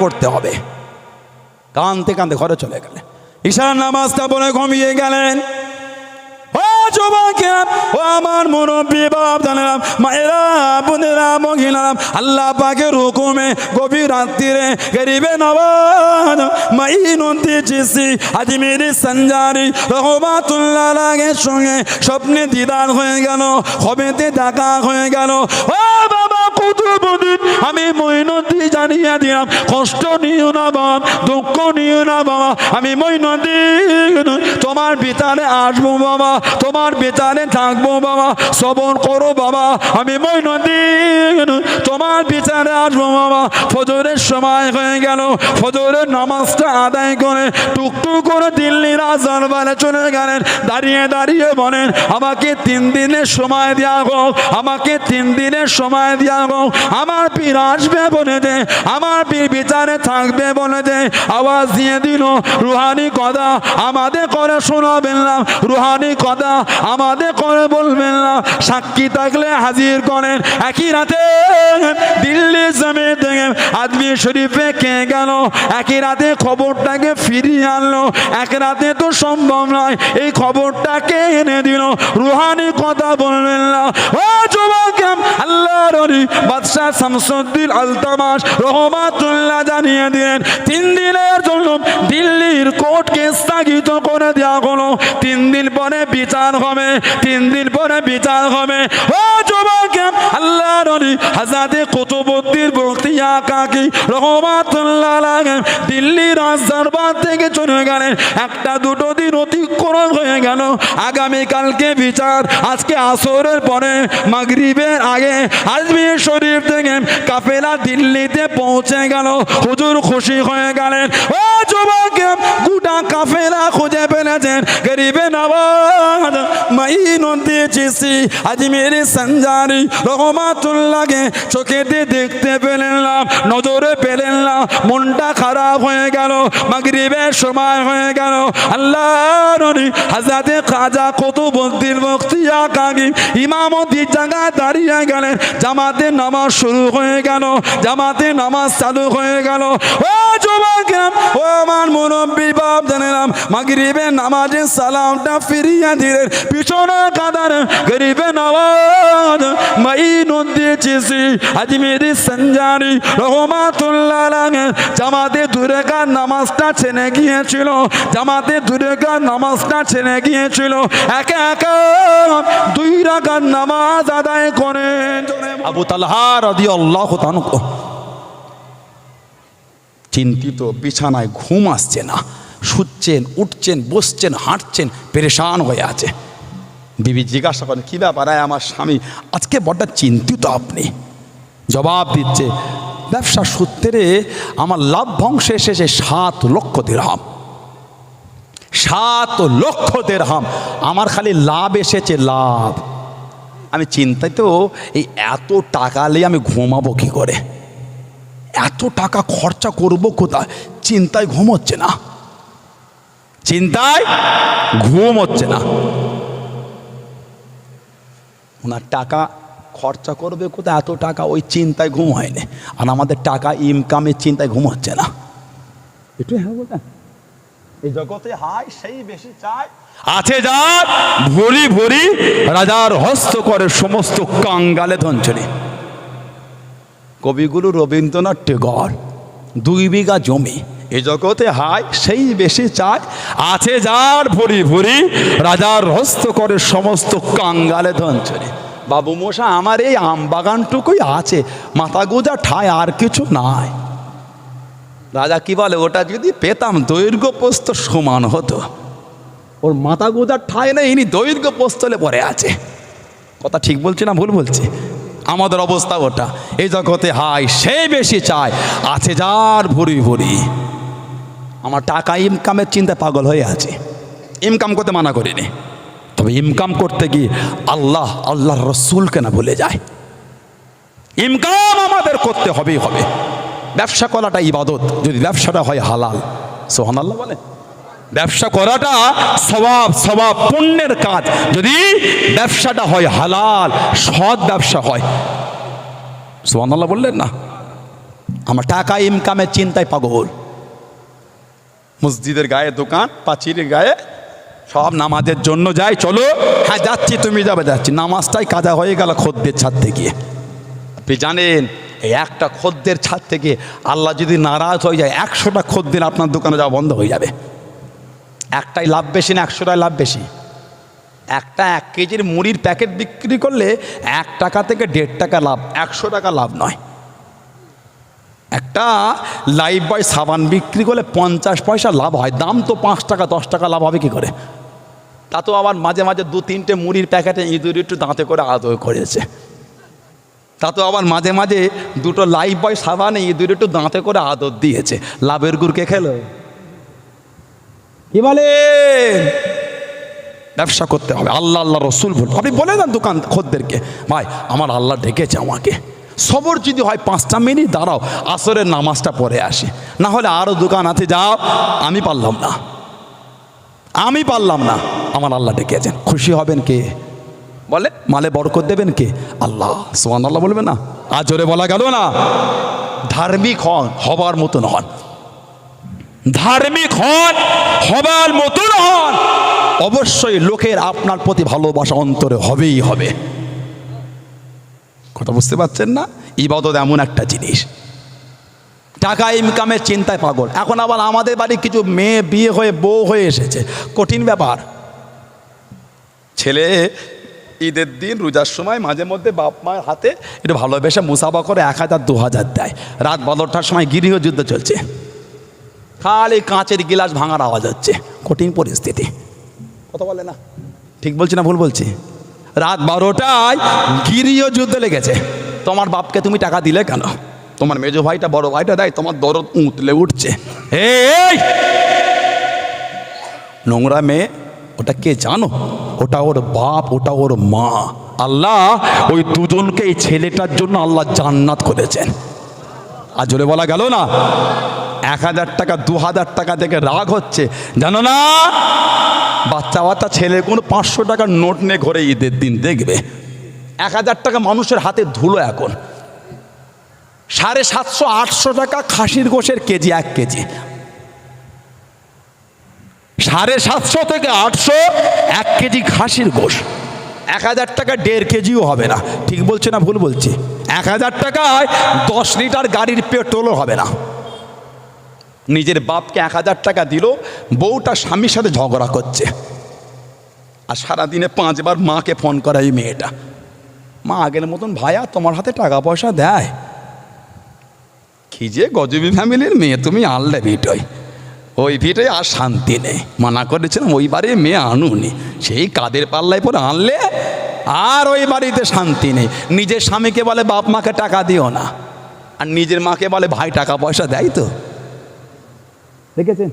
করতে হবে। কাঁদতে কাঁদতে ঘরে চলে গেলেন, ঈশার নামাজটা পড়ে ঘুমিয়ে গেলেন। ও যুবকেরা, ও আমার মুরব্বী বাপ জানেরাম, মায়েরা, বোনেরা, মহিলারা, আল্লাহ পাকের হুকুমে গভীর রাত্রিরে গরিবে নওয়াজ মাইনুদ্দিন চিশতি আজমিরি সঞ্জারি রহমাতুল্লাহ আলাইহির সঙ্গে স্বপ্নে দিদার হয়ে গেল, খবেতে দেখা হয়ে গেল। ও বাবা কুতুবুদ্দিন, আমি মঈনুদ্দিন জানিয়ে দিলাম, কষ্ট নিও না বাবা, দুঃখ নিও না বাবা, আমি মঈনুদ্দিন তোমার ভিতরে আসবো বাবা, তোমার ভিতরে থাকবো বাবা, সবর করো বাবা, আমি মঈনুদ্দিন তোমার ভিতরে আসবো বাবা। ফজরের সময় হয়ে গেল, ফজরের নামাজটা আদায় করে টুকটুক করে দিল্লির আজান বারে চলে গেলেন। দাঁড়িয়ে দাঁড়িয়ে বলেন, আমাকে 3 দিনের সময় দেওয়া হোক, আমাকে 3 দিনের সময় দেওয়া হোক, আমার পীর আসবে বলে দে, আমার পীর বিচারে থাকবে বলে দে। আওয়াজ দিয়ে দিল, রুহানি কথা আমাদের করে শোনাবেন না, রুহানি কথা আমাদের করে বলবেন না, সাক্ষী থাকলে হাজির করেন। একই রাতে দিল্লি জমি থেকে আজমির শরীফে কে গেল, একই রাতে খবরটাকে ফিরিয়ে আনলো। এক রাতে তো সম্ভব নয়, এই খবরটাকে এনে দিল, রুহানি কথা বলবেন না। ও যুবক, আল্লাহর ওলি বাদশাহ শামসুদ্দিন আলতামাশ রহমাতুল্লাহ জানিয়ে দিলেন, 3 দিনের জন্য দিল্লির কোর্টকে স্থগিত করে দেওয়া হলো। 3 দিন পরে বিচার হবে, 3 দিন পরে বিচার হবে। ও যুবক, আল্লাহর ওলি হযরত কুতুবউদ্দিন বখতিয়ার কাকি রহমাতুল্লাহ আলাইহি দিল্লির রাজদরবার থেকে চলে গেলেন। 1-2 দিন অতিক্রম হয়ে গেল, আগামীকালকে বিচার। আজকে আসরের পরে মাগরিবের আগে আজমির শরীফ থেকে কাফেলা দিল্লিতে পৌঁছে গেল। হুজুর খুশি হয়ে গেলেন। ও যুবক, গোটা কাফেলা খুঁজে পেলেছেন, গরিবে নওয়াজ মাইনুদ্দিন চিশতি আজমিরি সঞ্জারি রহমাতুল্লাহকে চোখেতে দেখতে পেলেন না, নজরে পেলেন না, মনটা খারাপ হয়ে গেল। মাগরিবের সময় হয়ে গেল, আল্লাহর নবী হযরত খাজা কুতুবউদ্দিন বখতিয়ার কাকি ইমামতির জায়গায় দাঁড়িয়ে গেলেন। জামাতে নামাজ শুরু হয়ে গেল, জামাতে নামাজ চালু হয়ে গেল। ও যুবক, ও আমার মুরব্বী বাপ জানেরাম, মাগরিবের নামাজের সালামটা ফিরিয়ে দিলেন। পিছনে কাঁদার গরিবে নওয়াজ মাইনুদ্দিন চিশতি আজমিরি সঞ্জারি রহমাতুল্লাহ আলাইহি জামাতে 2 রাকাত নামাজটা ছেড়ে গিয়েছিল, জামাতে 2 রাকাত নামাজটা ছেড়ে গিয়েছিল। একা একা 2 রাকাত নামাজ আদায় করেন। আবু তালহা রাদিয়াল্লাহু তাআলা চিন্তিত, বিছানায় ঘুম আসছে না, শুচ্ছেন, উঠছেন, বসছেন, হাঁটছেন, পেরেশান হয়ে আছে। বিবি জিজ্ঞাসা করেন, কী ব্যাপার আমার স্বামী আজকে বড্ড চিন্তিত আপনি? জবাব দিচ্ছে, ব্যবসা সূত্রে আমার লাভ্যাংশ এসেছে 7 লক্ষ দিরহাম। 7 লক্ষ দিরহাম আমার খালি লাভ এসেছে, লাভ। আমি চিন্তায় তো, এই এত টাকা নিয়ে আমি ঘুমাবো কি করে, এত টাকা খরচা করব কোথায়, চিন্তায় ঘুম হচ্ছে না, চিন্তায় ঘুম হচ্ছে না। ওনার টাকা খরচা করবে কোথায়, এত টাকা, ওই চিন্তায় ঘুম হয়নি। আর আমাদের টাকা ইনকামের চিন্তায় ঘুম হচ্ছে না। একটু হ্যাঁ বলতেন, এই জগতে হায় সেই বেশি চায়, আছে যার ভরি ভরি রাজার হস্ত করে সমস্ত কাঙ্গালে ধনচরি। কবিগুরু রবীন্দ্রনাথ টেগর 2 বিঘা জমি, এ জগতে হায় সেই বেশি চায়, আছে যার ভরি ভরি রাজার হস্ত করে সমস্ত কাঙ্গালে ধনচরি। বাবু মশা, আমার এই আম বাগানটুকুই আছে, মাথা গোজা ঠায় আর কিছু নাই। রাজা কি বলে, ওটা যদি পেতাম দৈর্ঘ্য প্রস্থ সমান হতো। ওর মাথা গোজার ঠায় নেই, ইনি দৈর্ঘ্য প্রস্থলে পড়ে আছে। কথা ঠিক বলছি না ভুল বলছি? আমাদের অবস্থা ওটা। এই জগতে হায় সেই বেশি চায়, আছে যার ভরি ভরি। আমার টাকা ইনকামের চিন্তা পাগল হয়ে আছে। ইনকাম করতে মানা করিনি, তবে ইনকাম করতে গিয়ে আল্লাহ আল্লাহর রসুলকে না ভুলে যায়। ইনকাম আমাদের করতে হবেই হবে। ব্যবসা করাটা ইবাদত, যদি ব্যবসাটা হয় হালাল। সুবহানাল্লাহ বলে, ব্যবসা করাটা সওয়াব, সওয়াব পুণ্যের কাজ, যদি ব্যবসাটা হয় হালাল, সৎ ব্যবসা হয়। সুবহানাল্লাহ বললেন না? আমার টাকা ইনকামের চিন্তায় পাগল। মসজিদের গায়ে দোকান, পাঁচিরের গায়ে সব নামাজের জন্য যাই, চলো হ্যাঁ যাচ্ছি, তুমি যাবে, যাচ্ছি, নামাজটাই কাজা হয়ে গেল খদ্দের ছাড়তে গিয়ে। আপনি জানেন এই একটা খদ্দের ছাড়তে গিয়ে আল্লাহ যদি নারাজ হয়ে যায় 100টা খদ্দের আপনার দোকানে যাওয়া বন্ধ হয়ে যাবে। একটাই লাভ বেশি না 100টায় লাভ বেশি? একটা 1 কেজির মুড়ির প্যাকেট বিক্রি করলে 1 টাকা থেকে 1.5 টাকা লাভ, 100 টাকা লাভ নয়। একটা লাইফবয় সাবান বিক্রি করলে 50 পয়সা লাভ হয়, দাম তো 5 টাকা 10 টাকা লাভ হবে কি করে? তা তো আবার মাঝে মাঝে 2-3টে মুড়ির প্যাকেটে ইঁদুর একটু দাঁতে করে আদর করেছে। তা তো আবার মাঝে মাঝে 2টো লাইফবয় সাবানে ইঁদুর একটু দাঁতে করে আদর দিয়েছে। লাভের গুড়কে খেলো কি বলে? ব্যবসা করতে হবে, আল্লাহ আল্লাহ রসুল বল। আপনি বলে দেন দোকান খদ্দেরকে, ভাই আমার আল্লাহ ডেকেছে আমাকে, সবর যদি হয় 5টা মিনিট দাঁড়াও, আসরের নামাজটা পড়ে আসি, না হলে আরও দোকান আছে যাও, আমি পারলাম না, আমি পারলাম না, আমার আল্লাহ ডেকেছেন। খুশি হবেন কে? বলে মালে বরকত দেবেন কে? আল্লাহ। সুবহানাল্লাহ বলবেন না? আজরে বলা গেল না? ধার্মিক হন, হবার মতন হন, ধার্মিক হন, হবার মতন হন। অবশ্যই লোকের আপনার প্রতি ভালোবাসা অন্তরে হবেই হবে। কথা বুঝতে পারছেন না? ইবাদত এমন একটা জিনিস, টাকা ইনকামের চিন্তায় পাগল। এখন আবার আমাদের বাড়ি কিছু মেয়ে বিয়ে হয়ে বউ হয়ে এসেছে, কঠিন ব্যাপার। ছেলে ঈদের দিন রোজার সময় মাঝে মধ্যে বাপ মায়ের হাতে একটু ভালোবেসে মুসাফা করে 1000-2000 দেয়। রাত 12টার সময় গৃহযুদ্ধ চলছে, খালি কাঁচের গিলাস ভাঙার আওয়াজ হচ্ছে, কঠিন পরিস্থিতি। কথা বলে না? ঠিক বলছি না ভুল বলছি? রাত 12টায় গৃহযুদ্ধ লেগেছে। তোমার বাপকে তুমি টাকা দিলে কেন? তোমার মেজো ভাইটা বড় ভাইটা দেয়, তোমার দরদ উঁতলে উঠছে। এই নোংরা মেয়ে, ওটা কে জানো? ওটা ওর বাপ, ওটা ওর মা। আল্লাহ ওই দুজনকে এই ছেলেটার জন্য আল্লাহ জান্নাত করেছেন। আর জোরে বলা গেল না? 1000 টাকা 2000 টাকা থেকে রাগ হচ্ছে, জানো না? বাচ্চা বাচ্চা ছেলেগুলো 500 টাকার নোট নিয়ে ঘরে ঈদের দিন দেখবে। 1000 টাকা মানুষের হাতে ধুলো। এখন 750-800 টাকা খাসির গোশের কেজি, 1 কেজি 750 থেকে 800 1 কেজি খাসির গোশ। 1000 টাকা 1.5 কেজিও হবে না। ঠিক বলছে না ভুল বলছি? 1000 টাকায় 10 লিটার গাড়ির পেট্রোলও হবে না। নিজের বাপকে 1000 টাকা দিল, বউটা স্বামীর সাথে ঝগড়া করছে, আর সারাদিনে 5 বার মাকে ফোন করা এই মেয়েটা। মা আগের মতন ভাইয়া তোমার হাতে টাকা পয়সা দেয়? কি যে গজবি ফ্যামিলির মেয়ে তুমি আনলে ভিটোয়, ওই ভিটোয় আর শান্তি নেই। মানা করেছিলাম ওই বাড়ি মেয়ে আনুনি, সেই কাদের পাল্লায় পরে আনলে আর ওই বাড়িতে শান্তি নেই। নিজের স্বামীকে বলে বাপ মাকে টাকা দিও না, আর নিজের মাকে বলে ভাই টাকা পয়সা দেয় তো। দেখেছেন?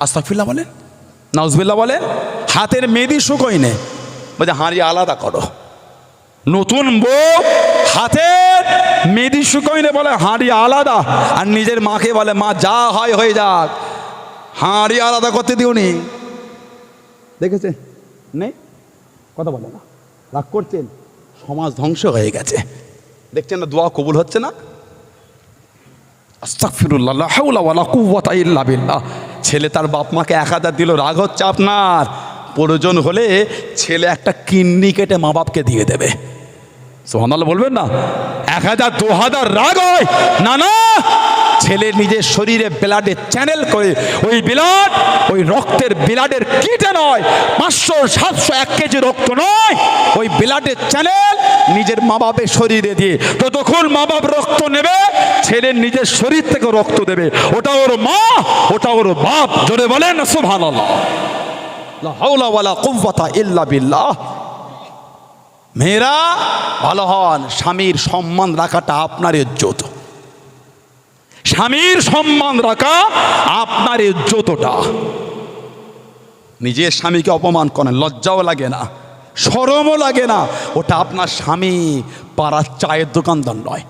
আস্তাগফিরুল্লাহ বলেন, নাউজুবিল্লাহ বলেন। হাতের মেহেদি শুকোয় নে, বলছে হাঁড়ি আলাদা করো। নতুন বউ হাতের মেহেদি শুকোয় নে, বলে হাঁড়ি আলাদা, আর নিজের মাকে বলে মা যা হয় হয়ে যাক, হাঁড়ি আলাদা করতে দিওনি। দেখেছেন? নেই কথা বলে না, রাগ করছেন। সমাজ ধ্বংস হয়ে গেছে, দেখছেন না? দোয়া কবুল হচ্ছে না। আস্তাগফিরুল্লাহ, লা হাওলা ওয়ালা কুওয়াতা ইল্লা বিল্লাহ। ছেলে তার বাপ মাকে 1000 দিল, রাগ হচ্ছে আপনার। প্রয়োজন হলে ছেলে একটা কিডনি কেটে মা বাপকে দিয়ে দেবে। সুবহানাল্লাহ বলবেন না? 1000-2000 রাগ হয় না? না, ছেলে নিজের শরীরে ব্লাডে চ্যানেল করে, ওই ব্লাড ওই রক্তের ব্লাডের কিটে নয়, 500-700 1 কেজি রক্ত নয়, ওই ব্লাডের চ্যানেল নিজের মা বাপের শরীরে দিয়ে ততক্ষণ মা বাপ রক্ত নেবে, ছেলে নিজের শরীর থেকে রক্ত দেবে। ওটা ওর মা, ওটা ওর বাপ। জোরে বলেন সুবহানাল্লাহ, লা হাওলা ওয়ালা কুওয়াতা ইল্লা বিল্লাহ। মেয়েরা ভালো হন, স্বামীর সম্মান রাখাটা আপনার ইজ্জত, স্বামীর সম্মান রাখা আপনার ইজ্জতটা। নিজের স্বামীকে অপমান করেন, লজ্জাও লাগে না, শরমও লাগে না। ওটা আপনার স্বামী, পাড়ার চায়ের দোকানদার নয়।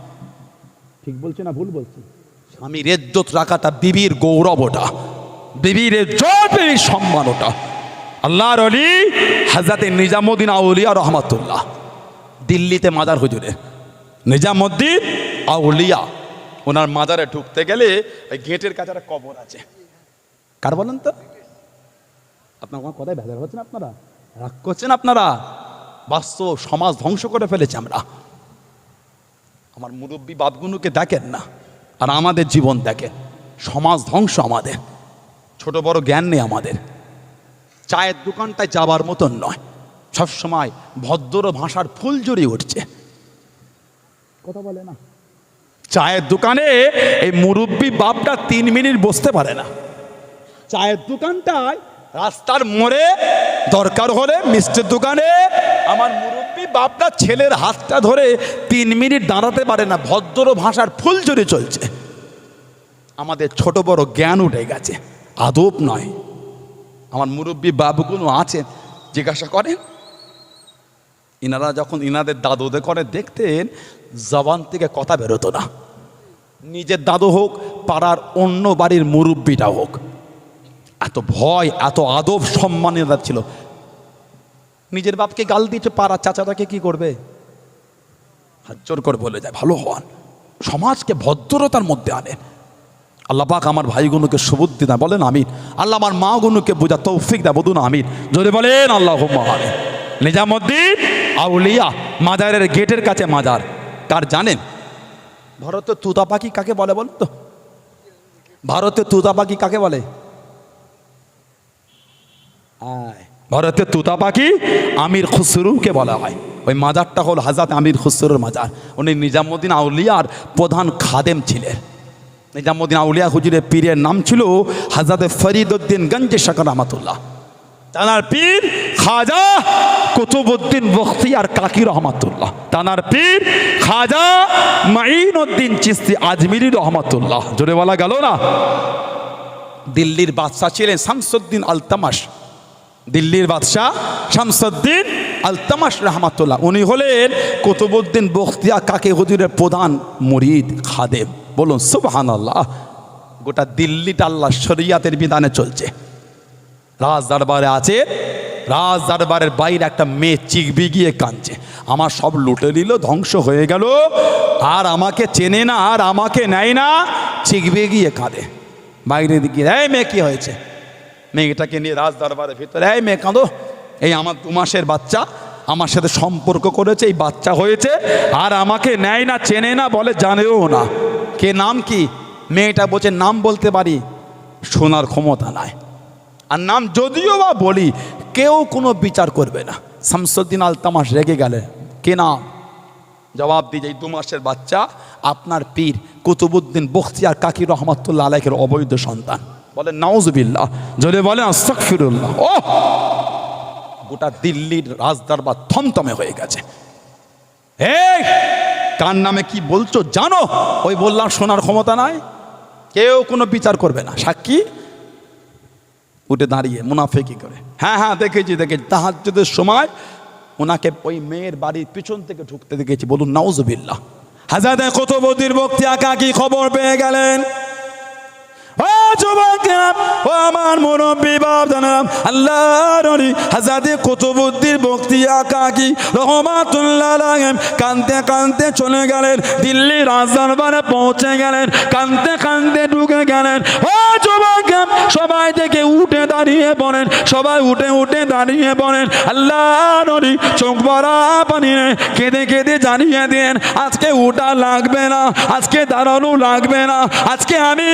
ঠিক বলছে না ভুল বলছি? স্বামীর ইজ্জত রাখাটা বিবির গৌরব, ওটা বিবির ইজ্জত, বিবির সম্মান ওটা। আল্লাহর ওলি হযরতে নিজামুদ্দিন আউলিয়া রহমাতুল্লাহ, দিল্লিতে মাজার হুজুরে নিজামুদ্দিন আউলিয়া ওনার মাজারে ঢুকতে গেলে ওই গেটের কাছে একটা কবর আছে। কার বলেন তো? আপনার আমার কথায় ভেজাল হচ্ছেন, আপনারা রাগ করছেন, আপনারা বাস্তব সমাজ ধ্বংস করে ফেলেছে আমরা। আমার মুরব্বী বাপগুলোকে দেখেন না, আর আমাদের জীবন দেখেন, সমাজ ধ্বংস আমাদের। ছোট বড় জ্ঞান নেই আমাদের। চায়ের দোকানটায় যাবার মতন নয়, সবসময় ভদ্র ভাষার ফুল জড়িয়ে উঠছে। কথা বলে না, চায়ের দোকানে এই মুরব্বী বাপটা 3 মিনিট বসতে পারে না। চায়ের দোকানটায় রাস্তার মোড়ে দরকার হলে মিষ্টির দোকানে আমার মুরব্বী বাপটা ছেলের হাতটা ধরে 3 মিনিট দাঁড়াতে পারে না, ভদ্র ভাষার ফুল জড়িয়ে চলছে। আমাদের ছোট বড় জ্ঞান উঠে গেছে, আদব নয়। আমার মুরব্বী বাবুগুলো আছে, জিজ্ঞাসা করেন, ইনারা যখন ইনাদের দাদুদের করে দেখতেন, জবান থেকে কথা বেরোতো না। নিজের দাদু হোক, পাড়ার অন্য বাড়ির মুরব্বীটা হোক, এত ভয়, এত আদব সম্মানিত ছিল। নিজের বাপকে গাল দিয়েছে, পাড়ার চাচাটাকে কি করবে? হাত জোর করে বলে যায় ভালো হন, সমাজকে ভদ্রতার মধ্যে আনেন। আল্লাহ পাক আমার ভাইগুলোকে সুবুদ্ধি দেয়, বলেন আমিন। আল্লাহ আমার মাগুলোকে বোঝা তৌফিক দেয়, বলুন আমিন। যদি বলেন আল্লাহুম্মা আমিন। নিজামুদ্দিন আউলিয়া মাজারের গেটের কাছে মাজার। কার জানেন? ভারতের তুতা পাখি কাকে বলে বলেন তো? ভারতের তুতা পাখি কাকে বলে? ভারতের তুতা পাখি আমির খুসরুকে বলা হয়। ওই মাজারটা হল হযরত আমির খুসরুর মাজার। উনি নিজামুদ্দিন আউলিয়ার প্রধান খাদেম ছিলেন। নিজামুদ্দিন আউলিয়া হুজুরের পীরের নাম ছিল হযরত ফরিদউদ্দিন গঞ্জে শাহ রহমাতুল্লাহ। তানার পীর খাজা কুতুবউদ্দিন বখতিয়ার কাকি রহমাতুল্লাহ। তানার পীর খাজা মাইনউদ্দিন চিশতি আজমিরি রহমাতুল্লাহ। জোরে বলা গেল না? দিল্লির বাদশাহ ছিলেন শামসুদ্দিন আলতামাশ। দিল্লির বাদশাহ শামসুদ্দিন আলতামাশ রহমাতুল্লাহ, উনি হলেন কুতুবউদ্দিন বখতিয়ার কাকি হুজুরের প্রধান মুরিদ খাদেম। বলুন সুবহানাল্লাহ। গোটা দিল্লিটা আল্লাহ শরিয়াতের বিধানে চলছে। রাজ দরবারে আছে, রাজ দরবারের বাইরে একটা মেয়ে চিকবি গিয়ে কাঁদছে, আমার সব লুটে নিল, ধ্বংস হয়ে গেল, আর আমাকে চেনে না, আর আমাকে নেয় না। চিকবি গিয়ে কাঁদে। বাইরে দিকে, এই মেয়ে কি হয়েছে? মেয়েটাকে নিয়ে রাজ দরবারের ভিতরে, এই মেয়ে কাঁদো, এই আমার 2 মাসের বাচ্চা আমার সাথে সম্পর্ক করেছে, এই বাচ্চা হয়েছে, আর আমাকে নেয় না, চেনে না, বলে জানেও না। কে, নাম কি? মেয়েটা বলছে নাম বলতে পারি, শোনার ক্ষমতা নাই, আর নাম যদিও বা বলি কেউ কোনো বিচার করবে না। শামসুদ্দিন আলতামাশ রেগে গেলেন, কে নাম? জবাব দিয়ে, এই 2 মাসের বাচ্চা আপনার পীর কুতুবউদ্দিন বখতিয়ার কাকি রহমাতুল্লাহ আলাইহির অবৈধ সন্তান। বলে নাউজুবিল্লাহ। জোরে বলে আস্তাগফিরুল্লাহ। ও, গোটা দিল্লির রাজদরবার থমথমে হয়ে গেছে। এই কার নামে কি বলছো জানো? ওই বললাম শোনার ক্ষমতা নাই, কেউ কোনো বিচার করবে না। সাক্ষী উঠে দাঁড়িয়ে মুনাফিকি করে, হ্যাঁ হ্যাঁ দেখেছি দেখেছি, তাহাজ্জুদের সময় ওনাকে ওই মেয়ের বাড়ির পিছন থেকে ঢুকতে দেখেছি। বলুন নাউজুবিল্লাহ। হযরত কুতুবউদ্দিন বখতিয়ার কাকি খবর পেয়ে গেলেন। ও যুবকেরা, ও আমার মুরব্বী বাপ জানাম, আল্লাহর নবী হযরত কুতুবউদ্দিন বখতিয়ার কাকি রহমাতুল্লাহ আলাইহি কাঁদতে কাঁদতে চলে গেলেন, দিল্লি রাজদরবারে পৌঁছে গেলেন, কাঁদতে কাঁদতে ঢুকে গেলেন। ও যুবকেরা, সবাই থেকে উঠে দাঁড়িয়ে পড়েন, সবাই উঠে উঠে দাঁড়িয়ে পড়েন। আল্লাহর নবী চোখ ভরা পানি কেঁদে কেঁদে জানিয়ে দেন, আজকে উঠা লাগবে না, আজকে দাঁড়ানো লাগবে না, আজকে আমি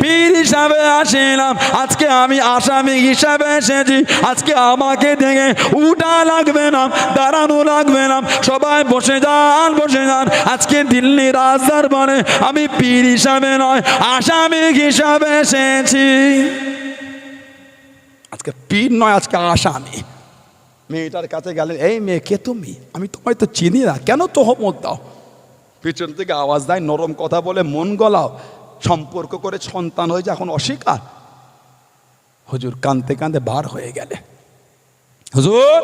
পীর হিসাবে আসিলাম, আজকে আমি আসামি হিসাবে এসেছি, আজকে আমাকে দেখে উঠা লাগবে না, দাঁড়ানো লাগবে না, সবাই বসে যান, বসে যান। আজকে দিল্লি রাজ দরবারে আমি পীর হিসাবে নয়, আসামি হিসাবে এসেছি। আজকে পীর নয়, আজকে আসামি। মেয়েটার কাছে গেলেন, এই মেয়ে কে তুমি? আমি তোমায় তো চিনি না, কেন তোহমত দাও? পিছন থেকে আওয়াজ দেয়, নরম কথা বলে মন গলাও, সম্পর্ক করে সন্তান হয়েছে, এখন অস্বীকার। হুজুর কাঁদতে কাঁদতে বার হয়ে গেলে। হুজুর,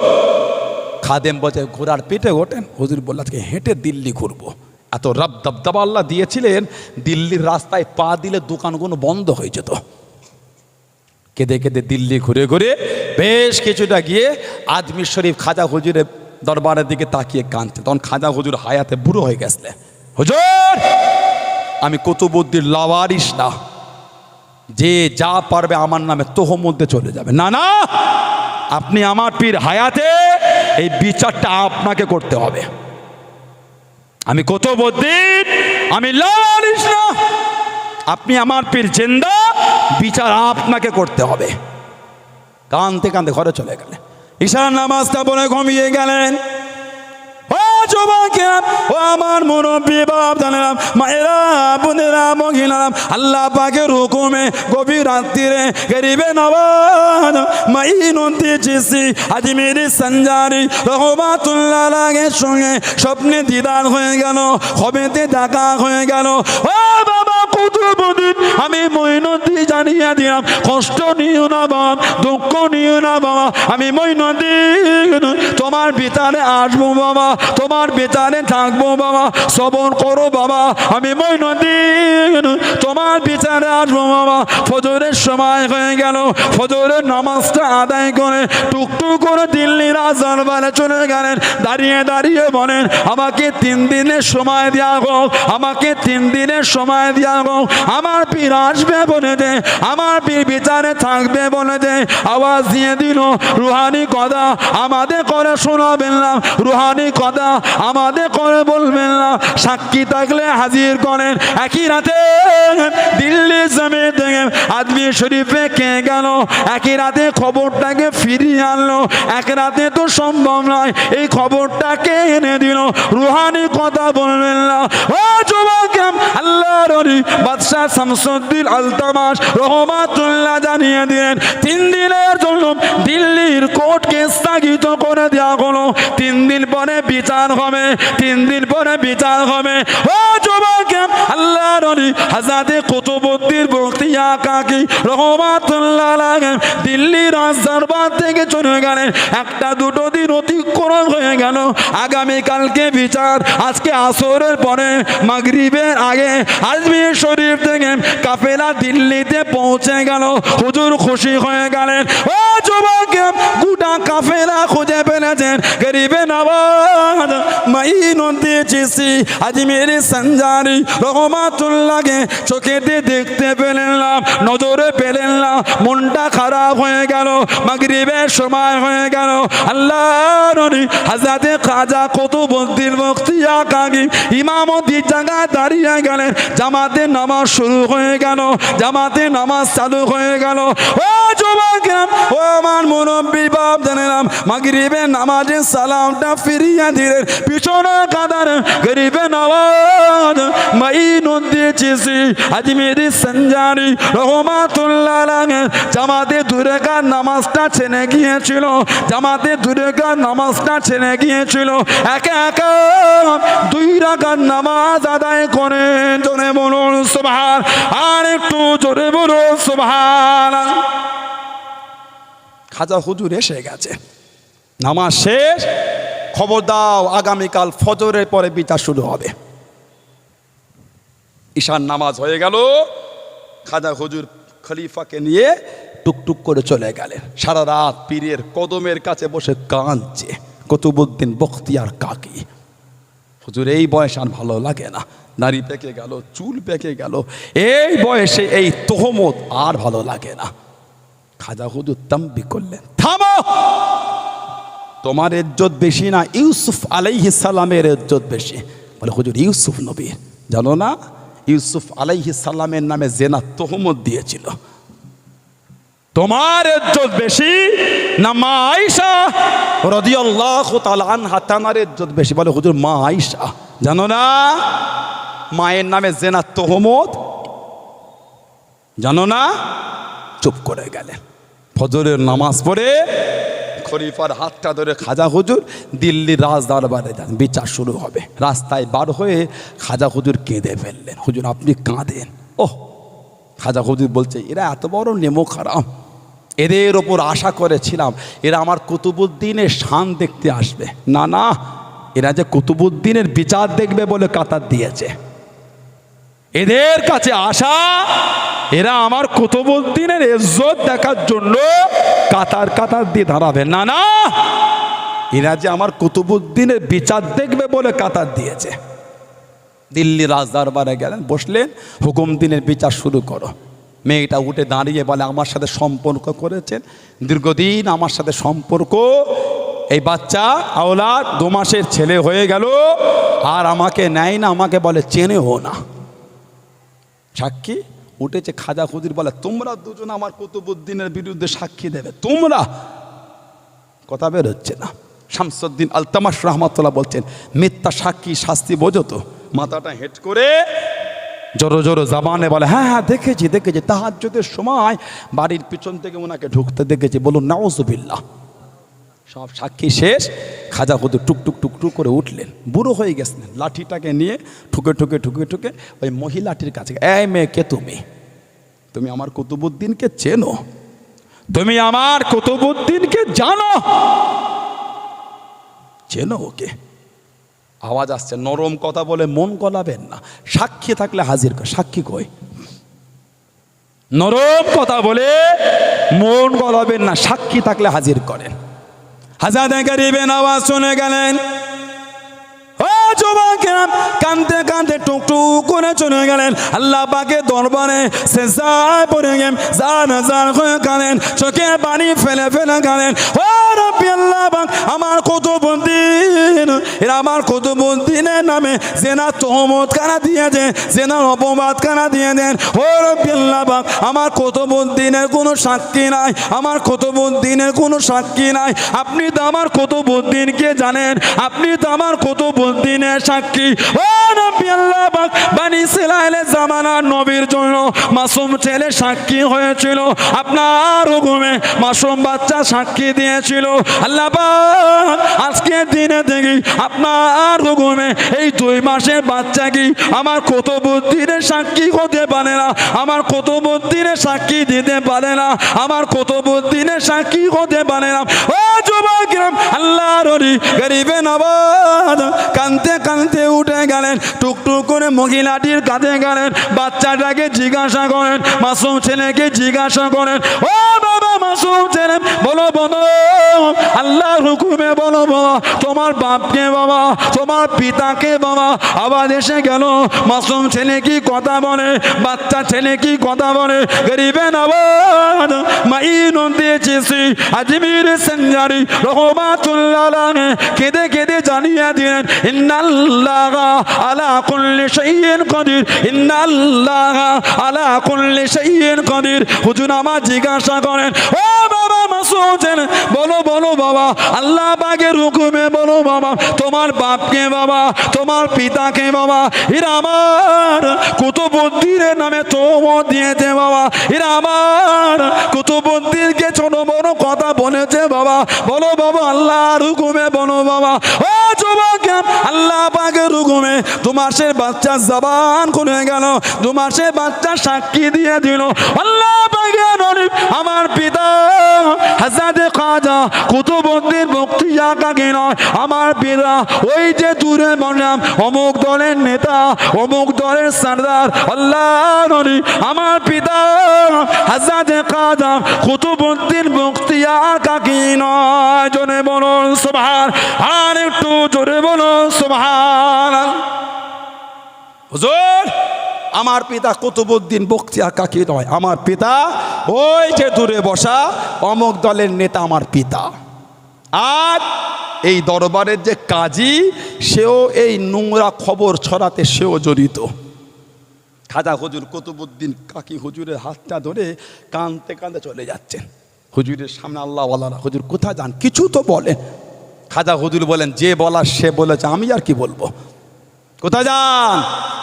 খাদেম বলছে ঘোড়ার পিঠে ওঠেন। হুজুর বলল আজকে হেঁটে দিল্লি ঘুরবো। এত রব দবদবা আল্লাহ দিয়েছিলেন, দিল্লির রাস্তায় পা দিলে দোকানগুলো বন্ধ হয়ে যেত। কেঁদে কেঁদে দিল্লি ঘুরে ঘুরে বেশ কিছুটা গিয়ে আজমির শরীফ খাজা হুজুরের দরবারের দিকে তাকিয়ে কাঁদছে। তখন খাজা হুজুর হায়াতে বুড়ো হয়ে গেছিলেন। হুজুর, আমি কুতুবউদ্দিন লাওয়ারিস না যে যা পারবে আমার নামে তোহমতে চলে যাবে। না না, আপনি আমার পীর হায়াতে এই বিচারটা আপনাকে করতে হবে। আমি কুতুবউদ্দিন, আমি লাওয়ারিস না, আপনি আমার পীর জিন্দা, বিচার আপনাকে করতে হবে। কাঁদতে কাঁদতে ঘরে চলে গেলেন। ঈশার নামাজটা বলে ঘুমিয়ে গেলেন। ও যুবকেরা, ও আমার মুরব্বী বাপ জানেরা, মায়েরা, বোনেরা, মহিলারা, আল্লাহ পাকের হুকুমে গভীর রাত্রিরে গরিবে নওয়াজ মাইনুদ্দি চিশতি আজমিরি সঞ্জারি রহমাতুল্লাহ আলাইহির সঙ্গে স্বপ্নে দিদার হয়ে গেল, খবেতে দেখা হয়ে গেল। ও বাবা কুতুবউদ্দিন, আমি মঈনুদ্দিন জানিয়ে দিলাম, কষ্ট নিও না বাবা, দুঃখ নিও না বাবা, আমি মঈনুদ্দিন তোমার ভিতরে আসবো বাবা, তোমার ভিতরে থাকবো বাবা, সবর করো বাবা, আমি মঈনুদ্দিন তোমার ভিতরে আসবো বাবা। ফজরের সময় হয়ে গেল, ফজরের নামাজটা আদায় করে টুকটুক করে দিল্লির আজারবারে চলে গেলেন। দাঁড়িয়ে দাঁড়িয়ে বলেন, আমাকে 3 দিনের সময় দেওয়া হোক, আমাকে 3 দিনের সময় দেওয়া হোক, আমার পীর আসবে বলে দে, আমার পীর বিচারে থাকবে বলে দে। আওয়াজ দিয়ে দিল, রুহানি কথা আমাদের করে শোনাবেন না, রুহানি কথা আমাদের করে বলবেন না, সাক্ষী থাকলে হাজির করেন। একই রাতে দিল্লি জমি থেকে আজমির শরীফে কে গেল, একই রাতে খবরটাকে ফিরিয়ে আনলো। এক রাতে তো সম্ভব নয়, এই খবরটাকে এনে দিল, রুহানি কথা বলবেন না। ও যুবক, আল্লাহর ওলি বাদশাহ শামসুদ্দিন আলতামাশ রহমাতুল্লাহ জানিয়ে দিলেন, 3 দিনের জন্য দিল্লির কোর্টকে স্থগিত করে দেওয়া হলো। 3 দিন পরে বিচার হবে, 3 দিন পরে বিচার হবে। ও যুবক, আল্লাহর ওলি হযরতে কুতুবউদ্দিন বখতিয়া কাকি রহমাতুল্লাহ আলাইহি দিল্লির রাজদরবার থেকে চলে গেলেন। 1-2 দিন অতিক্রম হয়ে গেল। আগামীকালকে বিচার, আজকে আসরের পরে মাগরিবের আগে আজমির শরীফ থেকে কাফেলা দিল্লিতে পৌঁছে গেল। হুজুর খুশি হয়ে গেলেন। ও যুবক, গোটা কাফেলা খুঁজে ফেলেছেন। গরিবে নওয়াজ মাইনুদ্দিন চিশতি আজমিরি সঞ্জারি রহমাতুল্লাহকে চোখেতে দেখতে পেলেন না, নজরে পেলেন না, মনটা খারাপ হয়ে গেল। মাগরিবের সময় হয়ে গেল। আল্লাহর ওলি হযরতে খাজা কুতুবউদ্দিন বখতিয়া কাকি ইমামতির জায়গায় দাঁড়িয়ে গেলেন। জামাতের নামাজ শুরু হয়ে গেল, জামাতের নামাজ চালু হয়ে গেল। ও যুবক, ও আমার মুরব্বী বাপ জানেরাম, মাগরিবের নামাজের সালামটা ফিরিয়ে দিলেন। পিছনে কাঁদার গরিবে নওয়াজ মাইনুদ্দিন চিশতি আজমিরি সঞ্জারি রহমাতুল্লাহ আলাইহি জামাতে 2 রাকাত নামাজটা ছেড়ে গিয়েছিল, জামাতে 2 রাকাত নামাজটা ছেড়ে গিয়েছিল। একা একা 2 রাকাত নামাজ আদায় করেন। জোরে বলুন সুবহান, আর একটু জোরে বলুন সুবহান। খাজা হুজুর এসে গেছে, নামাজ শেষ, খবর দাও আগামীকাল ফজরের পরে বিচার শুরু হবে। ঈশার নামাজ হয়ে গেল। খাজা হুজুর খলিফাকে নিয়ে টুকটুক করে চলে গেলেন। সারা রাত পীরের কদমের কাছে বসে কাঁদছে কুতুবউদ্দিন বখতিয়ার কাকি। হুজুর এই বয়স আর ভালো লাগে না, নারী পেকে গেল, চুল পেকে গেল, এই বয়সে এই তোহমত আর ভালো লাগে না। খাজা হুজুর তাম্বি করলেন, থামো, তোমার ইজ্জত বেশি না ইউসুফ আলাইহিস সালামের ইজ্জত বেশি? বলে হুজুর ইউসুফ নবী, জানো না ইউসুফ আলাইহিস সালামের নামে জেনা তোহমত দিয়েছিল। তোমার ইজ্জত বেশি না মা আয়েশা রাদিয়াল্লাহু তাআলা আনহা, তার ইজ্জত বেশি? বলে হুজুর মা আয়েশা, জানো না মায়ের নামে জেনা তোহমত, জানো না? চুপ করে গেলেন। ফজরের নামাজ পড়ে খলিফার হাতটা ধরে খাজা হুজুর দিল্লির রাজদরবারে যান, বিচার শুরু হবে। রাস্তায় বার হয়ে খাজা হুজুর কেঁদে ফেললেন। হুজুর আপনি কাঁদেন? ওহ, খাজা হুজুর বলছে, এরা এত বড় নেমো খারাম, এদের ওপর আশা করেছিলাম এরা আমার কুতুবউদ্দিনের শান দেখতে আসবে। না না, এরা যে কুতুবউদ্দিনের বিচার দেখবে বলে কাতার দিয়েছে। এদের কাছে আসা, এরা আমার কুতুবউদ্দিনের ইজ্জত দেখার জন্য কাতার কাতার দিয়ে দাঁড়াবে। না না, এরা যে আমার কুতুবউদ্দিনের বিচার দেখবে বলে কাতার দিয়েছে। দিল্লি রাজদরবারে গেলেন, বসলেন, হুকুম দিনের বিচার শুরু করো। মেয়েটা উঠে দাঁড়িয়ে বলে, আমার সাথে সম্পর্ক করেছেন, দীর্ঘদিন আমার সাথে সম্পর্ক, এই বাচ্চা আওলাদ 2 মাসের ছেলে হয়ে গেল, আর আমাকে নেয় না, আমাকে বলে চেনেও না। সাক্ষী উঠেছে খাজা হুজুর, বলে তোমরা দুজন আমার কুতুবউদ্দিনের বিরুদ্ধে সাক্ষী দেবে, তোমরা। কথা বের হচ্ছে না। শামসুদ্দিন আলতামাশ রহমাতুল্লাহ বলছেন, মিথ্যা সাক্ষী শাস্তি বোঝো তো। মাথাটা হেঁট করে জোরো জোরো জবানে বলে, হ্যাঁ হ্যাঁ দেখেছি দেখেছি, তাহাজ্জুদের সময় বাড়ির পিছন থেকে ওনাকে ঢুকতে দেখেছি। বলুন নাউজুবিল্লাহ। সব সাক্ষী শেষ, খাজা হুজুর টুকটুক টুকটুক করে উঠলেন, বুড়ো হয়ে গেছেন, লাঠিটাকে নিয়ে ঠুকে ঠুকে ঠুকে ঠুকে ওই মহিলাটির কাছে, এই মেয়ে কে তুমি? তুমি আমার কুতুবউদ্দিনকে চেনো? তুমি আমার কুতুবউদ্দিনকে জানো? চেনো ওকে? আওয়াজ আসছে, নরম কথা বলে মন গলাবেন না, সাক্ষী থাকলে হাজির কর। সাক্ষী কই? নরম কথা বলে মন গলাবেন না, সাক্ষী থাকলে হাজির করেন। হাজারে গরিবের আওয়াজ শুনে গেলেন, ও যুবকেরা কাঁদতে কাঁদতে টুকটুক করে চলে গেলেন আল্লাহ পাকের দরবারে। সেজদায় পড়ে গেলেন, জান জান হয়ে কাঁদেন, চোখে পানি ফেলে ফেলে কাঁদেন। ও রব্বি আল্লাহ পাক, আমার কুতুবউদ্দিন, এরা আমার কুতুবউদ্দিনের নামে জেনা তহমত কারা দিয়েছে, জেনার অপবাদ কারা দিয়ে দেন। ও রব্বি আল্লাহ পাক, আমার কুতুবউদ্দিনের কোনো সাক্ষী নাই, আমার কুতুবউদ্দিনের কোনো সাক্ষী নাই। আপনি তো আমার কুতুবউদ্দিনকে জানেন, আপনি তো আমার কুতুবউদ্দিনের সাক্ষী। ও নবী আল্লাহ পাক, বনি ইসরাইলের জামানার নবীর জন্য মাসুম ছেলে সাক্ষী হয়েছিল, আপনার হুকুমে মাসুম বাচ্চা সাক্ষী দিয়েছিল। আল্লাহ পাক আজকে দিনে দেখি আপনার হুকুমে এই 2 মাসের বাচ্চা কি আমার কুতুবউদ্দিনের সাক্ষী হতে পারে না, আমার কুতুবউদ্দিনের সাক্ষী দিতে পারে না, আমার কুতুবউদ্দিনের সাক্ষী হতে পারে না। ও যুবকেরা, আল্লাহর ওলি গরিবে নবাব কাঁদতে কাঁদতে উঠে গেলেন, টুকটুক করে মহিলাটির কাঁধে গেলেন, বাচ্চাটাকে জিজ্ঞাসা করেন, মাসুম ছেলেকে জিজ্ঞাসা করেন, ও বাবা মাসুম ছেলে, বলো বলো আল্লাহর হুকুমে বলো বাবা, তোমার বাপকে বাবা, তোমার পিতাকে বাবা। আবার এসে গেল, মাসুম ছেলে কি কথা বলে, বাচ্চা ছেলে কি কথা বলে। গরিবে নবাব মাইনুন দিয়েছি আজমির সঞ্জারি রহমাতুল্লাহ আলাইহি কেঁদে কেঁদে জানিয়ে দিলেন, ইন্নাল্লাহা আলা কুল্লি শাইইন কাদির, ইন্নাল্লাহা আলা কুল্লি শাইইন কাদির। হুজুর আমার জিজ্ঞাসা করেন, ও বাবা মাসুম ছেলে, বলো বলো বাবা, আল্লাহ পাকের হুকুমে বলো বাবা, তোমার বাপকে বাবা, তোমার পিতাকে বাবা, এরা আমার কুতুবউদ্দিনের নামে তহমত দিয়েছে বাবা, এরা আমার কুতুবউদ্দিনকে ছোট বড় কথা বলেছে বাবা, বলো বাবা আল্লাহর হুকুমে বলো বাবা। ও যুবক, আল্লাহ পাকের হুকুমে 2 মাসের বাচ্চা জবান খুলে গেল, 2 মাসের বাচ্চা সাক্ষী দিয়ে দিল। আল্লাহ পাকের নবী আমার পিতা হযরত খাজা কুতুবউদ্দিন বখতিয়ার কাকি নয়, আমার পিতা ওই যে দূরে বললাম অমুক দলের নেতা, অমুক দলের সরদার। আল্লাহ নবী আমার পিতা হযরত খাজা কুতুবউদ্দিন বখতিয়ার কাকি নয়। জোরে বলুন সুবহান, আর একটু জোরে বলুন সুবহান। হুজুর আমার পিতা কুতুবউদ্দিন বখতিয়ার কাকি নয়, আমার পিতা ওই যে দূরে বসা অমুক দলের নেতা আমার পিতা। আর এই দরবারের যে কাজী, সেও এই নোংরা খবর ছড়াতে সেও জড়িত। খাজা হুজুর কুতুবউদ্দিন কাকি হুজুরের হাতটা ধরে কাঁদতে কাঁদতে চলে যাচ্ছেন। হুজুরের সামনে আল্লাহ ওয়ালারা, হুজুর কোথায় যান, কিছু তো বলেন। খাজা হুজুর বলেন, যে বলার সে বলেছে, আমি আর কি বলবো। কোথায় যান?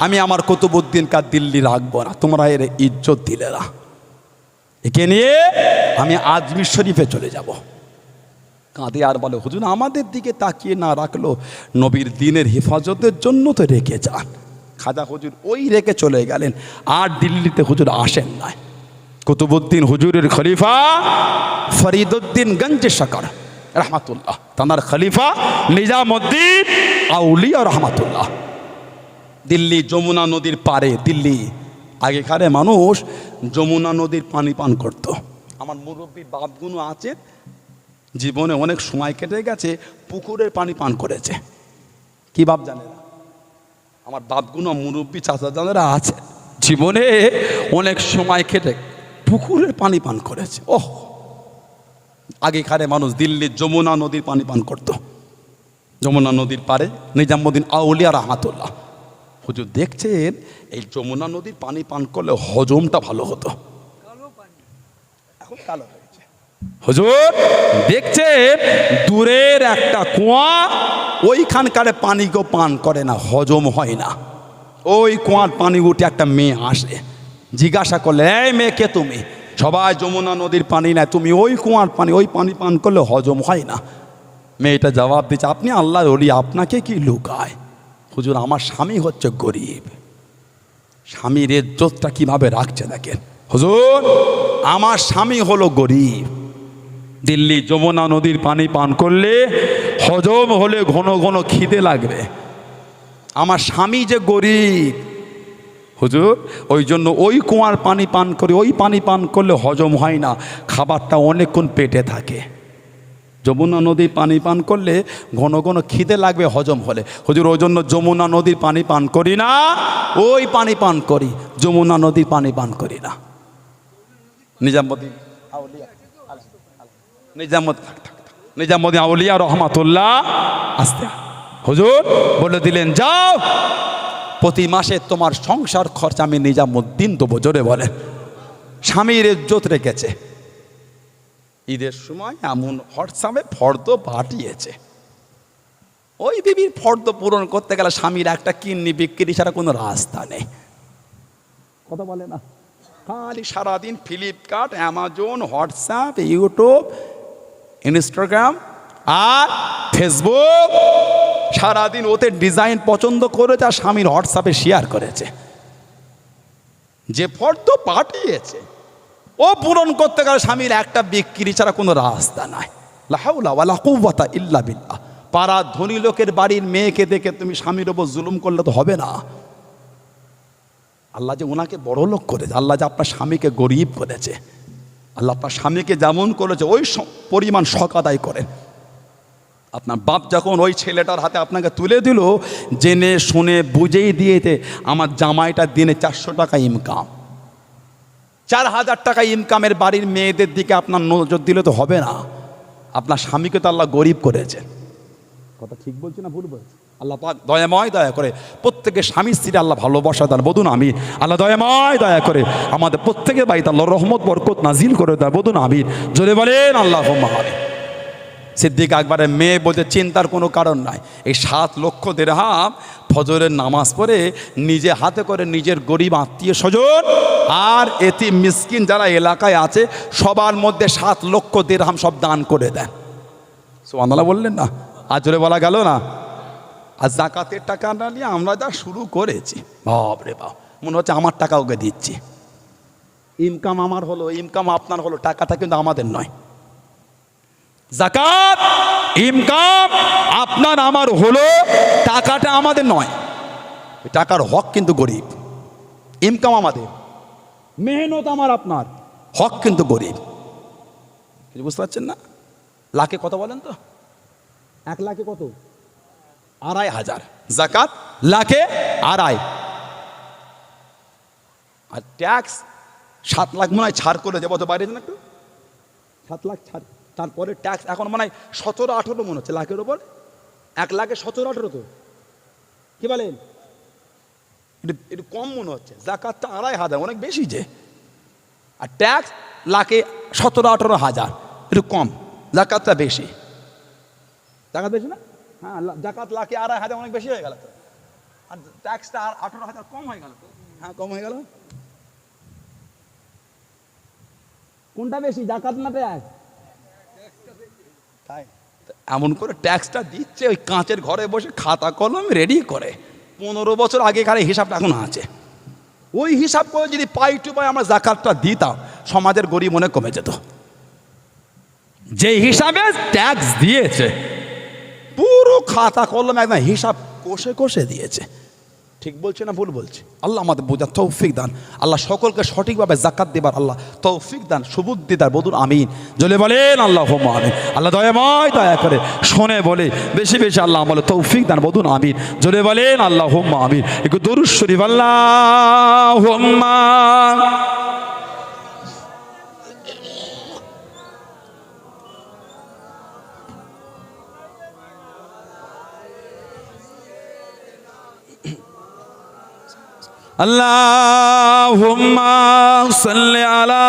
আমি আমার কুতুবউদ্দিনকে দিল্লি রাখবো না, তোমরা এর ইজ্জত দিলে না, একে নিয়ে আমি আজমির শরীফে চলে যাব। কাঁদে আর বলে, হুজুর আমাদের দিকে তাকিয়ে না রাখলো, নবীর দিনের হেফাজতের জন্য তো রেখে যান। খাজা হুজুর ওই রেখে চলে গেলেন, আর দিল্লিতে হুজুর আসেন নাই। কুতুবউদ্দিন হুজুরের খলিফা ফরিদউদ্দিন গঞ্জ শকর রহমাতুল্লাহ, তাঁর খলিফা নিজামউদ্দিন আউলিয়া রহমাতুল্লাহ দিল্লি যমুনা নদীর পারে। দিল্লি আগেকারে মানুষ যমুনা নদীর পানি পান করত। আমার মুরব্বী বাপগুলো আছে, জীবনে অনেক সময় কেটে গেছে, পুকুরের পানি পান করেছে। কি বাপ জানে না? আমার বাপগুলো মুরব্বী চাচা যারা আছে জীবনে অনেক সময় খেটে পুকুরের পানি পান করেছে। ওহ, আগেকারে মানুষ দিল্লির যমুনা নদীর পানি পান করত। যমুনা নদীর পারে নিজামুদ্দিন আউলিয়া রহমাতুল্লাহ হুজুর দেখছেন এই যমুনা নদীর পানি পান করলে হজমটা ভালো হতো। এখন কালো হয়েছে। হুজুর দেখছেন দূরের একটা কুয়া, ওইখানকার পানি কেউ পান করে না, হজম হয় না। ওই কুয়ার পানি উঠে একটা মেয়ে আসে, জিজ্ঞাসা করলে এই মেয়ে কে তুমি? সবাই যমুনা নদীর পানি নেয়, তুমি ওই কুয়ার পানি, ওই পানি পান করলে হজম হয় না। মেয়েটা জবাব দিচ্ছে, আপনি আল্লাহর ওলি, আপনাকে কি লুকায়? হুজুর আমার স্বামী হচ্ছে গরিব, স্বামীর ইজ্জতটা কিভাবে রাখছে দেখেন। হুজুর আমার স্বামী হলো গরিব, দিল্লি যমুনা নদীর পানি পান করলে হজম হলে ঘন ঘন খিদে লাগবে, আমার স্বামী যে গরিব হুজুর, ওই জন্য ওই কুয়ার পানি পান করে, ওই পানি পান করলে হজম হয় না, খাবারটা অনেকক্ষণ পেটে থাকে। যমুনা নদীর পানি পান করলে ঘন ঘন খিদে লাগবে হজম হলে। হুজুর ওই জন্য যমুনা নদীর পানি পান করি না, ওই পানি পান করি, যমুনা নদীর পানি পান করি না। নিজামুদ্দিন আউলিয়া রহমাতুল্লাহ আস্তে হুজুর বলে দিলেন, যাও প্রতি মাসে তোমার সংসার খরচা আমি নিজামুদ্দিন দেবো। জোরে বলে। স্বামীর ইজ্জত রেখেছে। ঈদের সময় এমন হোয়াটসঅ্যাপে ফর্দ পাঠিয়েছে, ওই বিবির ফর্দ পূরণ করতে গেলে স্বামীর একটা কিডনি বিক্রি ছাড়া কোনো রাস্তা নেই। কথা বলে না, খালি সারাদিন Flipkart, Amazon, WhatsApp, YouTube, Instagram আর ফেসবুক, সারাদিন ওতে ডিজাইন পছন্দ করেছে আর স্বামীর হোয়াটসঅ্যাপে শেয়ার করেছে। যে ফর্দ পাঠিয়েছে ও পূরণ করতে গেলে স্বামীর একটা বিক্রি ছাড়া কোনো রাস্তা নাই। লা হাওলা ওয়ালা কুওয়াতা ইল্লা বিল্লাহ। পাড়া ধনী লোকের বাড়ির মেয়েকে দেখে তুমি স্বামীর ওপর জুলুম করলে তো হবে না। আল্লাহ যে ওনাকে বড় লোক করেছে, আল্লাহ যে আপনার স্বামীকে গরিব করেছে, আল্লাহ আপনার স্বামীকে যেমন করেছে ওই পরিমাণ শখ আদায় করেন। আপনার বাপ যখন ওই ছেলেটার হাতে আপনাকে তুলে দিল, জেনে শুনে বুঝেই দিয়েছে আমার জামাইটার দিনে 400 টাকা ইনকাম, 4000 টাকা ইনকামের বাড়ির মেয়েদের দিকে আপনার নজর দিলে তো হবে না। আপনার স্বামীকে তো আল্লাহ গরিব করেছেন। কথা ঠিক বলছি না ভুল বলছি? আল্লাহ পাক দয়াময়, দয়া করে প্রত্যেকের স্বামী স্ত্রী আল্লাহ ভালোবাসা দেন, বলুন আমিন। আল্লাহ দয়াময়, দয়া করে আমাদের প্রত্যেকের বাড়িতে আল্লাহ রহমত বরকত নাজিল করে দেয়, বলুন আমিন। জোরে বলেন আল্লাহুম্মা আমিন। সিদ্দিক আকবরের মেয়ে বলতে চিন্তার কোনো কারণ নাই। এই 7 লক্ষ দিরহাম ফজরের নামাজ পড়ে নিজে হাতে করে নিজের গরিব আত্মীয় স্বজন আর এতিম মিসকিন যারা এলাকায় আছে সবার মধ্যে 7 লক্ষ দিরহাম সব দান করে দেন। সুবহানাল্লাহ বললেন না? আর জোরে বলা গেল না? আর জাকাতের টাকা না নিয়ে আমরা যা শুরু করেছি, বাপরে বাপ, মনে হচ্ছে আমার টাকা ওকে দিচ্ছি। ইনকাম আমার হলো, ইনকাম আপনার হলো, টাকাটা কিন্তু আমাদের নয়। যাকাত ইনকাম আপনার আমার হলো, টাকাটা আমাদের নয়। টাকার হক কিন্তু গরিব, ইনকাম আমাদের, মেহনত আমার আপনার, হক কিন্তু গরিব। কিছু বুঝতে পারছেন না? লাখে কত বলেন তো? 1 লাখে কত? 2500। যাকাত লাখে 2.5। আর ট্যাক্স 7 লাখ মনে হয় ছাড় করে দেবো তো, বাইরে যান একটু, 7 লাখ ছাড়, তারপরে ট্যাক্স এখন মনে হয় 17-18 মনে হচ্ছে লাখের ওপর। 1 লাখে 17-18 তো, কি বলেন? একটু কম মনে হচ্ছে। যাকাতটা 2500, অনেক বেশি যে। আর ট্যাক্স লাখে 17-18 হাজার, একটু কম, যাকাতটা বেশি। যাকাত বেশি না? হ্যাঁ, যাকাত লাখে 2500, অনেক বেশি হয়ে গেল তো। আর ট্যাক্সটা 18,000 কম হয়ে গেল তো। হ্যাঁ, কম হয়ে গেল। কোনটা বেশি, যাকাত না ট্যাক্স? তাই এমন করে ট্যাক্সটা দিচ্ছে, ওই কাঁচের ঘরে বসে খাতা কলম রেডি করে। 15 বছর আগেকার হিসাবটা এখন আছে। ওই হিসাব করে যদি পাই টু পাই আমরা যাকাতটা দিতাম, সমাজের গরিব মনে কমে যেত। যে হিসাবে ট্যাক্স দিয়েছে পুরো খাতা কলম একদম হিসাব কষে কষে দিয়েছে। ঠিক বলছে না ভুল বলছে? আল্লাহ আমাদের বোঝার তৌফিক দান, আল্লাহ সকলকে সঠিকভাবে জাকাত দেবার আল্লাহ তৌফিক দান, সুবুদ্ধি দান, বলুন আমিন। জ্বলে বলেন আল্লাহুম্মা আমিন। আল্লাহ দয়াময় দয়া করে শোনে বলে বেশি বেশি আল্লাহ আমলে তৌফিক দান, বলুন আমিন। জ্বলে বলেন আল্লাহুম্মা আমিন। একটু দরুদ শরীফ আল্লাহুম্মা। আল্লাহুম্মা সাল্লি আলা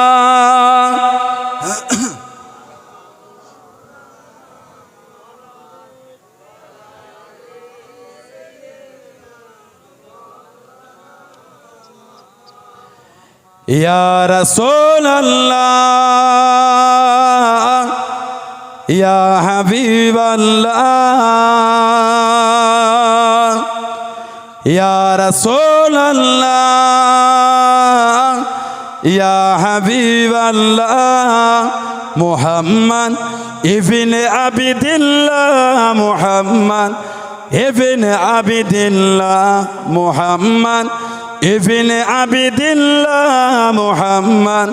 ইয়া রাসূলুল্লাহ ইয়া হাবিবাল্লাহ ইয়া রাসূলুল্লাহ ইয়া হাবিবাল্লাহ মুহাম্মদ ইবনে আবিদিল্লাহ মুহাম্মদ ইবনে আবিদিল্লাহ মুহাম্মদ ইবনে আবিদিল্লাহ মুহাম্মদ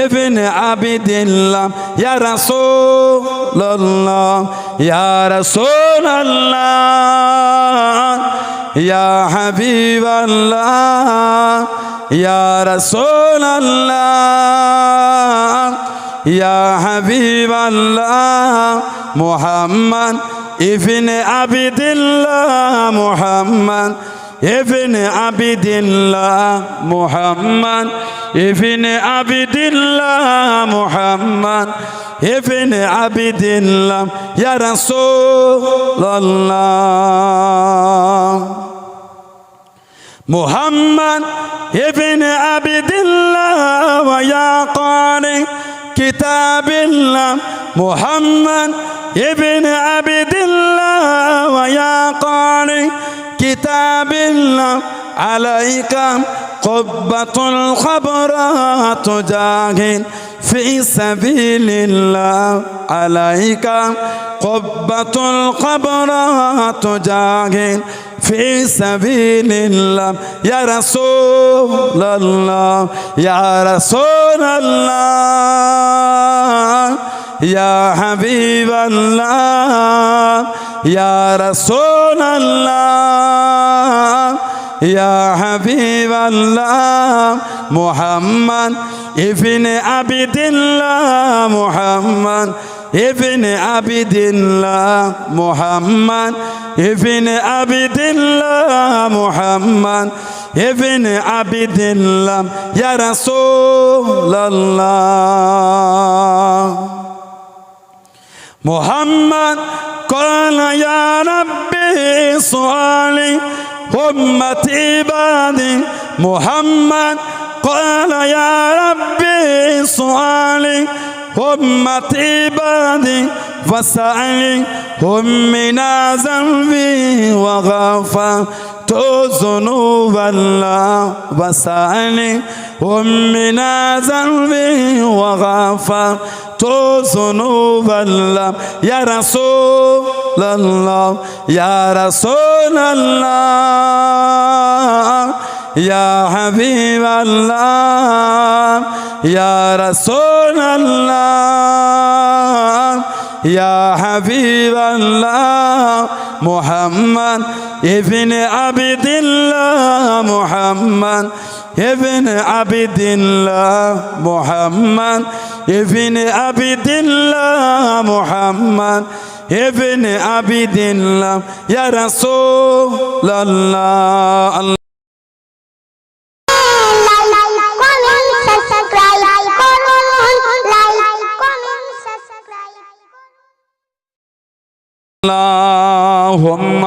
ইবনে আবিদিল্লাহ ইয়া রাসূলুল্লাহ ইয়া রাসূলুল্লাহ ইয়া হাবিবাল্লাহ ইয়া রাসূলুল্লাহ ইয়া হাবিবাল্লাহ মুহাম্মদ ইবনে আবিদিল্লাহ মুহাম্মদ ইবনে আবিদিল্লাহ মুহাম্মদ ইবনে আবিদিল্লাহ মুহাম্মদ ইবনে আবিদিল্লাহ ইয়া রাসূলুল্লাহ মুহাম্মদ ইবনে আবিদিল্লাহ ওয়া ইয়া কারি কিতাবিল্লাহ মুহাম্মদ ইবনে আবিদিল্লাহ ওয়া ইয়া কারি কিতাবিল্লাহ আলাইকা কুব্বাতুল খাবরাত জাহিন ফি সাবিলিল্লাহ আলাইকা কুব্বাতুল খাবরাত জাহিন ফি সাবিলিল্লাহ ইয়া রাসূলুল্লাহ ইয়া রাসূলুল্লাহ ইয়া হাবিবাল্লাহ ইয়া রাসূলুল্লাহ ইয়া হাবিবাল্লাহ মুহাম্মদ ইবনে আবিদিল্লাহ মুহাম্মদ ইবনে আবিদিল্লাহ মুহাম্মদ ইবনে আবিদিল্লাহ মুহাম্মদ ইবনে আবিদিল্লাহ ইয়া রাসূলুল্লাহ মুহাম্মদ ক্বালা ইয়া রাব্বি সুআলি উম্মতি বাদি মুহাম্মদ ক্বালা ইয়া রাব্বি সুআলি উম্মতি বাদি ফাসআলি হুম মিনা যামবি ওয়া গাফারতু যুনুবাল্লাহ ফাসআলি হুম মিনা যামবি ওয়া গাফারতু যুনুবাল্লাহ ইয়া রাসূলুল্লাহ ইয়া রাসূলুল্লাহ ইয়া হাবিবাল্লাহ ইয়া রাসূলুল্লাহ ইয়া হাবিবাল্লাহ মুহাম্মদ ইবনে আবিদিল্লাহ মুহাম্মদ ইবনে আবিদিল্লাহ মুহাম্মদ ইবনে আবিদিল্লাহ মুহাম্মদ ইবনে আবিদিল্লাহ ইয়া রাসূলুল্লাহ اللهم